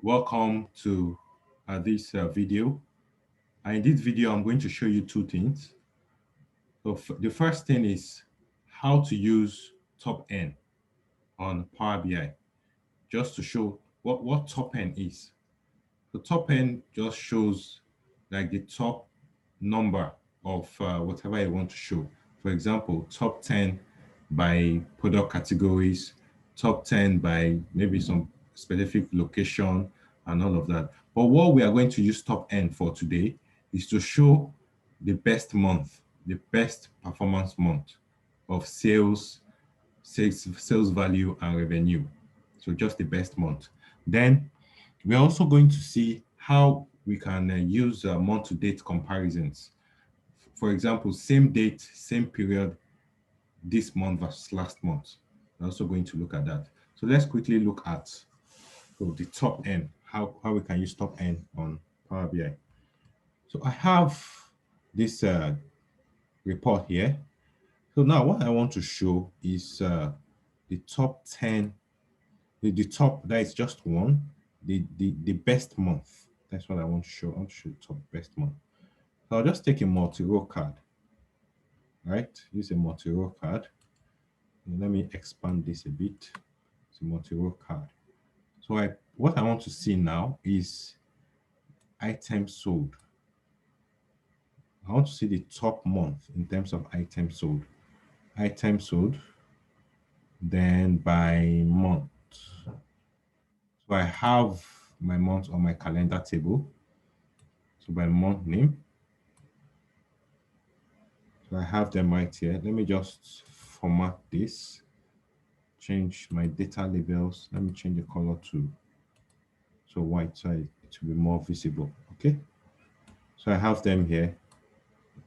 Welcome to this video. And in this video, I'm going to show you two things. So the first thing is how to use top N on Power BI, just to show what top N is. The top N just shows like the top number of whatever you want to show. For example, top 10 by product categories, top 10 by maybe some specific location and all of that. But what we are going to use top N for today is to show the best month, the best performance month of sales value and revenue. So just the best month. Then we're also going to see how we can use month-to-date comparisons. For example, same date, same period, this month versus last month. We're also going to look at that. So let's quickly look at the top N, how we can use top N on Power BI. So I have this report here. So now what I want to show is the top 10, the top, that is just one, the best month. That's what I want to show. I want to show the top best month. So I'll just take a multi-row card, right? Use a multi-row card. And let me expand this a bit. It's a multi-row card. So what I want to see now is items sold. I want to see the top month in terms of items sold. Items sold, then by month. So I have my month on my calendar table. So by month name. So I have them right here. Let me just format this, change my data labels. Let me change the color to white so it will be more visible. Okay. So I have them here,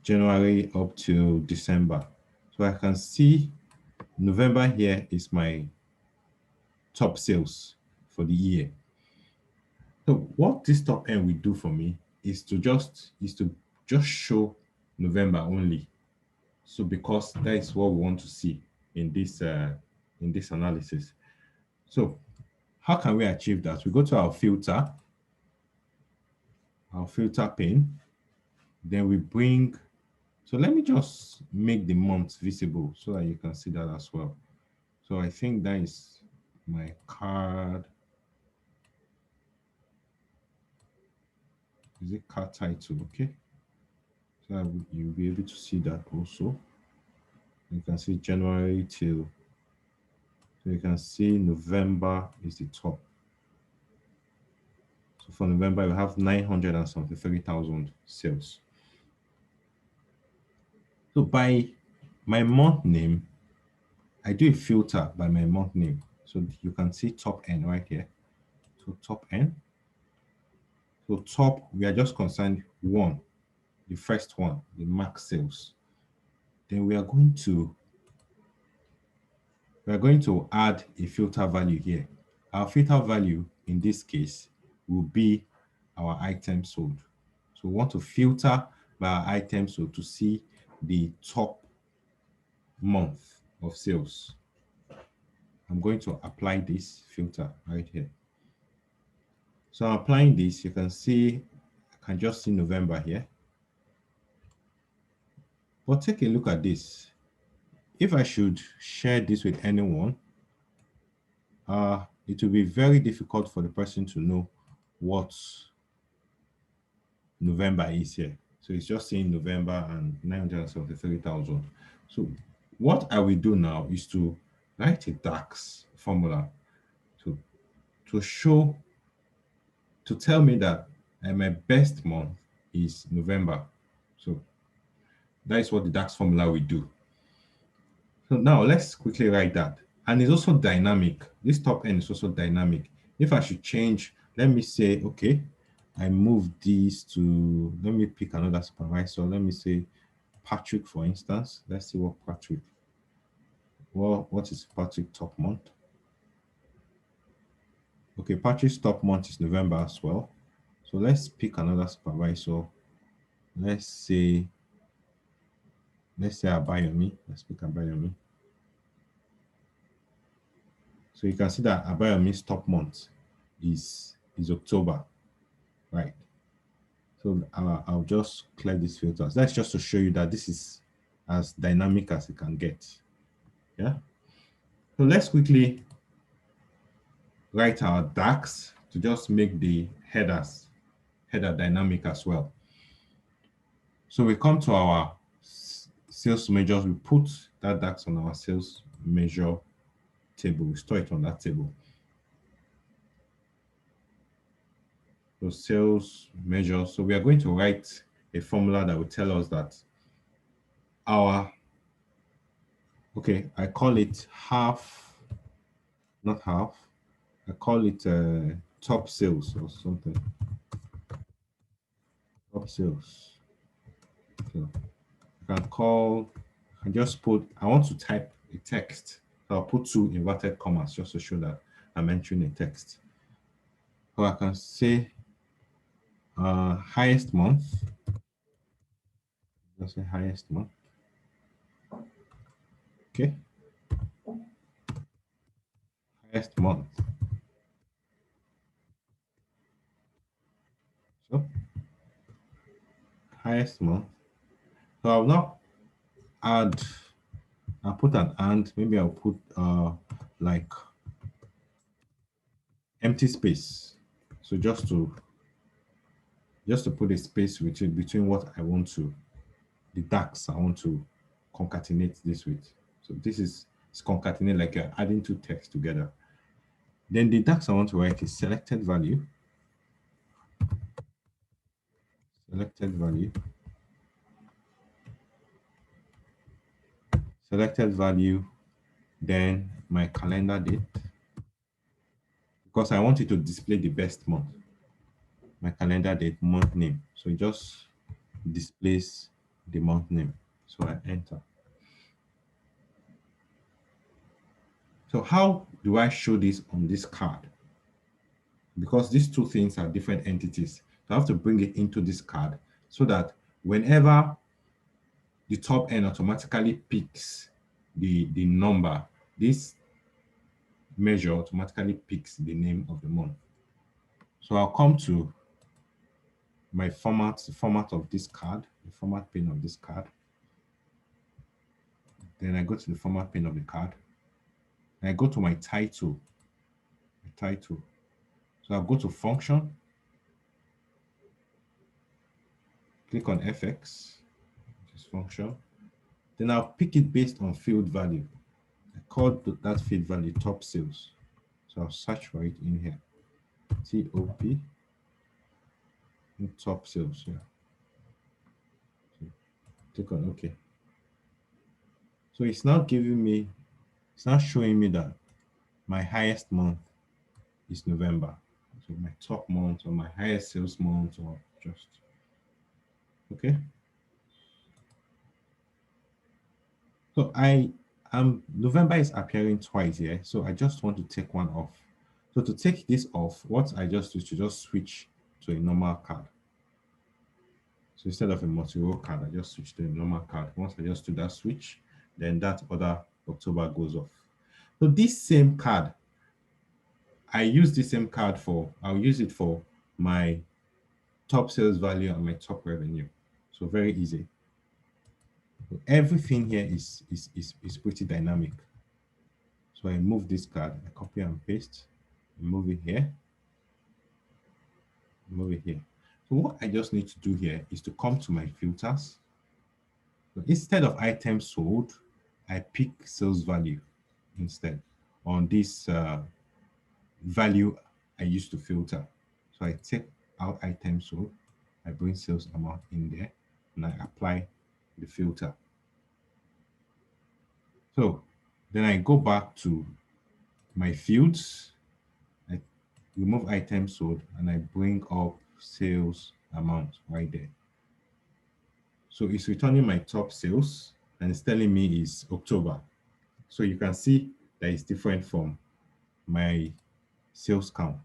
January up to December. So I can see November here is my top sales for the year. So what this top N will do for me is to just show November only. So because that is what we want to see in this analysis. So how can we achieve that? We go to our filter pane. Then we bring, so let me just make the month visible so that you can see that as well. So I think that is my card. Is it card title? Okay. So you'll be able to see that also. You can see January till, so you can see November is the top. So for November, you have 973,000 sales. So by my month name, I do a filter by my month name. So you can see top N right here. So top N. So top, we are just concerned one, the first one, the max sales. Then we are going to add a filter value here. Our filter value in this case will be our item sold. So we want to filter by our item sold to see the top month of sales. I'm going to apply this filter right here. So I'm applying this, you can see, I can just see November here. But take a look at this. If I should share this with anyone, it will be very difficult for the person to know what November is here. So it's just saying November and 973,000. So what I will do now is to write a DAX formula to tell me that my best month is November. So that is what the DAX formula will do. So now let's quickly write that. And it's also dynamic. This top N is also dynamic. If I should change, let me say, okay, I move these to, let me pick another supervisor. Let me say Patrick, for instance. Let's see what Patrick, well, what is Patrick top month? Okay, Patrick's top month is November as well. So let's pick another supervisor. Let's say Abayomi. Let's pick Abayomi. So you can see that Abayomi's top month is is October, right? So I'll just clear these filters. That's just to show you that this is as dynamic as it can get. Yeah. So let's quickly write our DAX to just make the header dynamic as well. So we come to our sales measures. We put that DAX on our sales measure table. We store it on that table. So sales measure. So we are going to write a formula that will tell us that our, okay, I call it half, not half. I call it top sales or something. Top sales. So I can call, I just put, I want to type a text. So I'll put 2 inverted commas just to show that I'm entering a text. So I can say highest month. Let's say highest month. Okay. Highest month. So highest month. So I'll now add, I'll put an and, maybe I'll put like empty space. So just to put a space between what I want to, the DAX I want to concatenate this with. So this is concatenate like you're adding 2 texts together. Then the DAX I want to write is selected value. Selected value. Selected value. Then my calendar date. Because I want it to display the best month. My calendar date, month name. So it just displays the month name. So I enter. So how do I show this on this card? Because these 2 things are different entities. So I have to bring it into this card so that whenever the top end automatically picks the number, this measure automatically picks the name of the month. So I'll come to my format, the format of this card, the format pane of this card. Then I go to the format pane of the card. And I go to my title. So I'll go to function, click on FX, which is function. Then I'll pick it based on field value. I call that field value top sales. So I'll search for it in here. TOP in top sales. Yeah. So click on OK. So it's now giving me, it's now showing me that my highest month is November. So my top month or my highest sales month or just, okay. So November is appearing twice here. So I just want to take one off. So to take this off, what I just do is to just switch to a normal card. So instead of a multi-row card, I just switch to a normal card. Once I just do that switch, then that other October goes off. So this same card, I use the same card I'll use it for my top sales value and my top revenue. So very easy. So everything here is pretty dynamic. So I move this card, I copy and paste, move it here, move it here. So what I just need to do here is to come to my filters. So instead of items sold, I pick sales value instead on this value I used to filter. So I take out items sold, I bring sales amount in there, and I apply the filter. So then I go back to my fields, I remove items sold, and I bring up sales amount right there. So it's returning my top sales, and it's telling me it's October. So you can see that it's different from my sales count.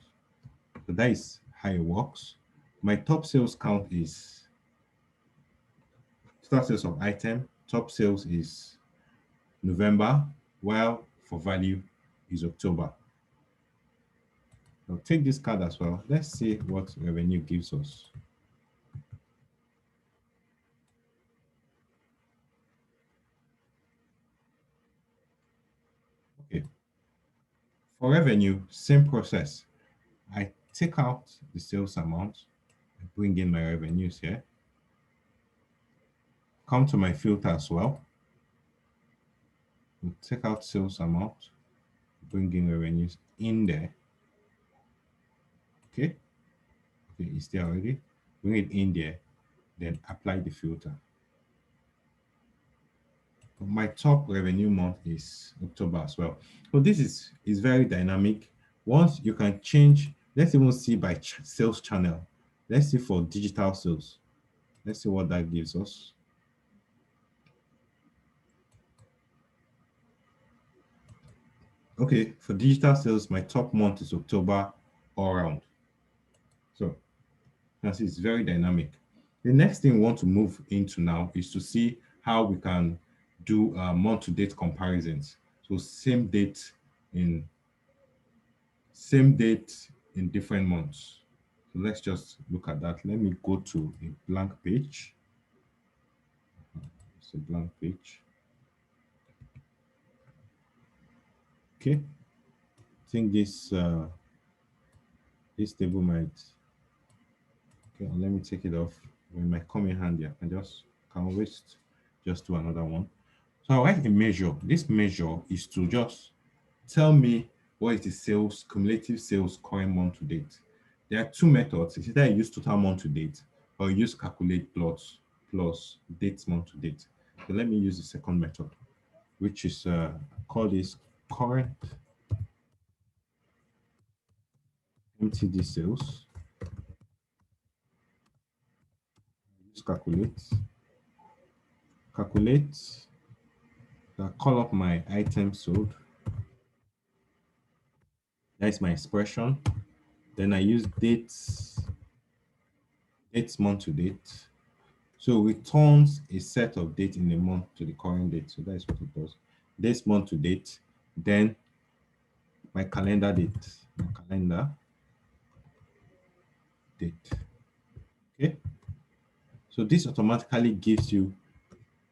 So that is how it works. My top sales count is total sales of item. Top sales is November, while for value is October. I'll take this card as well. Let's see what revenue gives us. Okay. For revenue, same process. I take out the sales amount, I bring in my revenues here, come to my filter as well, we'll take out sales amount, bring in revenues in there. Okay, okay, it's there already. Bring it in there, then apply the filter. My top revenue month is October as well. So this is very dynamic. Once you can change, let's even see by sales channel. Let's see for digital sales. Let's see what that gives us. Okay, for digital sales, my top month is October all around. So as it's very dynamic. The next thing we want to move into now is to see how we can do month-to-date comparisons. So same date in different months. So let's just look at that. Let me go to a blank page. It's a blank page. Okay. I think this table might. Okay, let me take it off. When my come in handy, I can always just do another one. So I write a measure. This measure is to just tell me what is the sales, cumulative sales current month to date. There are two methods. It's either I use total month to date or use calculate plus date month to date. So let me use the second method, which is call this current MTD sales. Use calculate, call up my item sold. That's my expression. Then I use dates month to date. So it returns a set of date in the month to the current date. So that is what it does. This month to date, then my calendar date, date. Okay. So this automatically gives you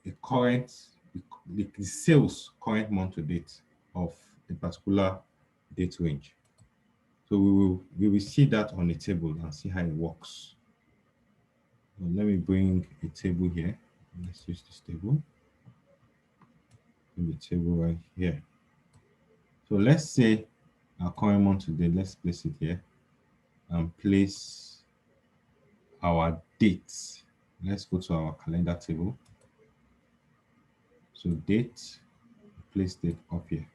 a current, the sales current month to date of a particular date range. So we will see that on the table and see how it works. So let me bring a table here. Let's use this table. The table right here. So let's say our current month today, let's place it here and place our dates. Let's go to our calendar table. So date, place date up here.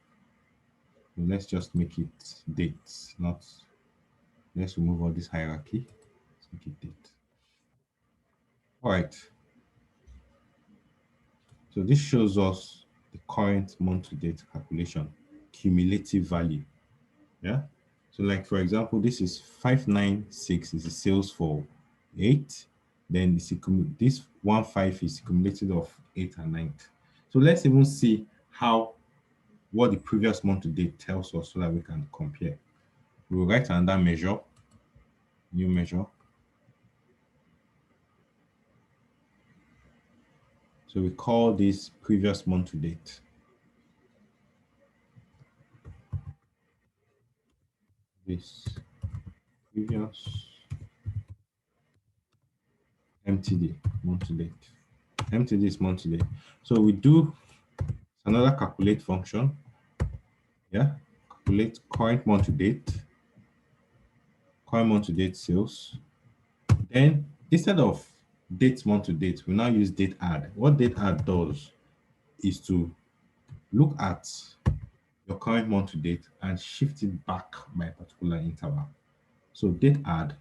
So let's just make it dates, not, let's remove all this hierarchy. Let's make it date. All right. So this shows us the current month to date calculation, cumulative value. Yeah. So like, for example, this is 596 is the sales for 8. Then this 15 is cumulative of 8 and 9. So let's even see what the previous month to date tells us so that we can compare. We'll write another measure, new measure. So we call this previous month to date. This previous MTD, month to date. MTD is month to date. So we do another calculate function. Yeah, calculate current month to date sales. Then instead of date month to date, we now use date add. What date add does is to look at your current month to date and shift it back by a particular interval. So date add,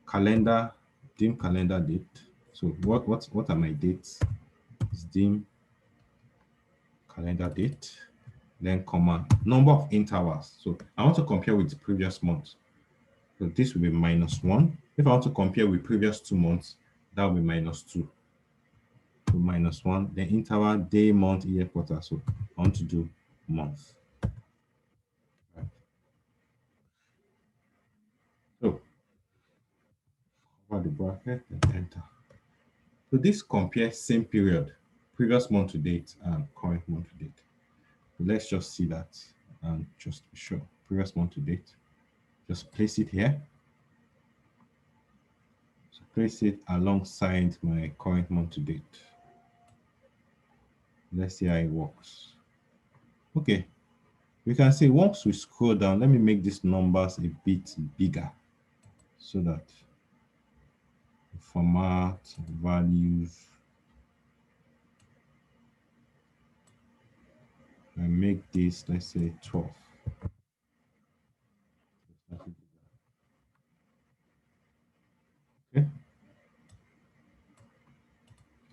calendar, dim calendar date. So what are my dates? It's dim calendar date, then comma, number of intervals. So I want to compare with the previous month. So this will be -1. If I want to compare with previous 2 months, that will be -2. So -1, then interval, day, month, year, quarter. So I want to do month. Right. the bracket and enter. So this compares same period, previous month to date and current month to date. So let's just see that and just be sure. Previous month to date. Just place it here. So place it alongside my current month to date. Let's see how it works. Okay, we can see once we scroll down, let me make these numbers a bit bigger so that format, values, and make this, let's say 12. Okay.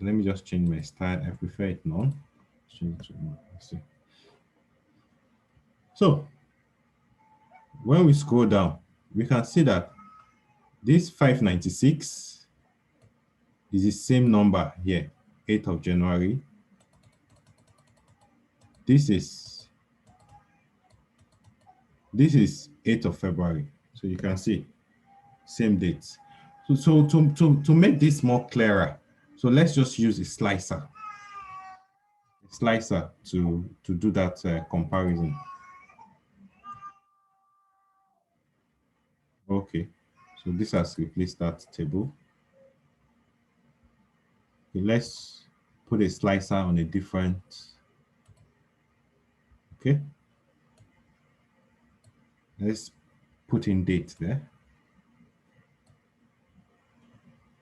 Let me just change my style. I prefer it none. Change it to none. Let's see. So when we scroll down, we can see that this 596 is the same number here, 8th of January. This is 8th of February. So you can see same dates. So to make this more clearer, so let's just use a slicer to do that comparison. Okay, so this has replaced that table. Okay, let's put a slicer on a different. Okay, let's put in date there.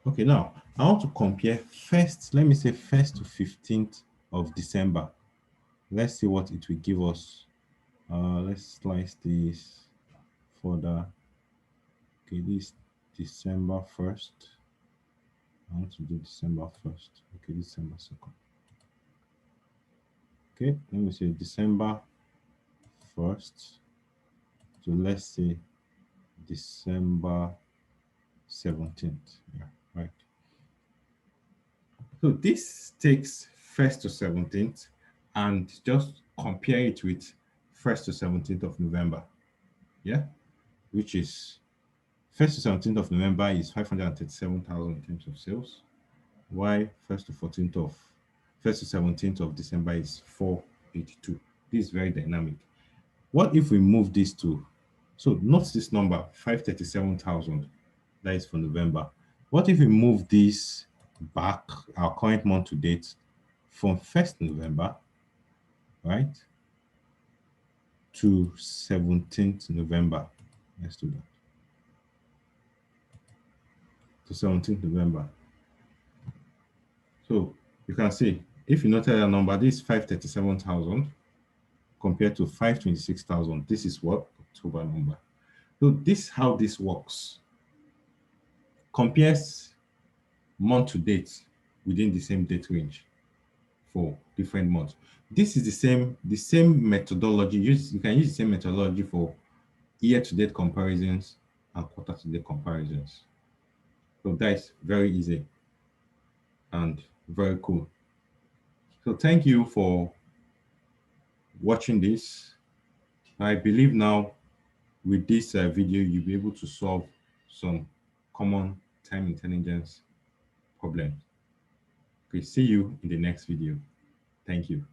Okay, now I want to compare first, let me say 1st to 15th of December. Let's see what it will give us. Let's slice this further. Okay, this December 1st. I want to do December 1st. Okay, December 2nd. Okay, let me say December 1st. So let's say December 17th. Yeah, right. So this takes 1st to 17th and just compare it with 1st to 17th of November. Yeah, which is 1st to 17th of November is 537,000 in terms of sales. Why 1st to 14th of 1st to 17th of December is 482. This is very dynamic. What if we move this to, so note this number 537,000, that is for November. What if we move this back, our current month to date, from 1st November, right, to 17th November? Let's do that. To 17th November. So you can see, if you notice a number, this is 537,000 compared to 526,000. This is what? October number. So this is how this works. Compares month to date within the same date range for different months. This is the same methodology. You can use the same methodology for year-to-date comparisons and quarter-to-date comparisons. So that is very easy and very cool. So thank you for watching this. I believe now with this video, you'll be able to solve some common time intelligence problems. Okay, see you in the next video. Thank you.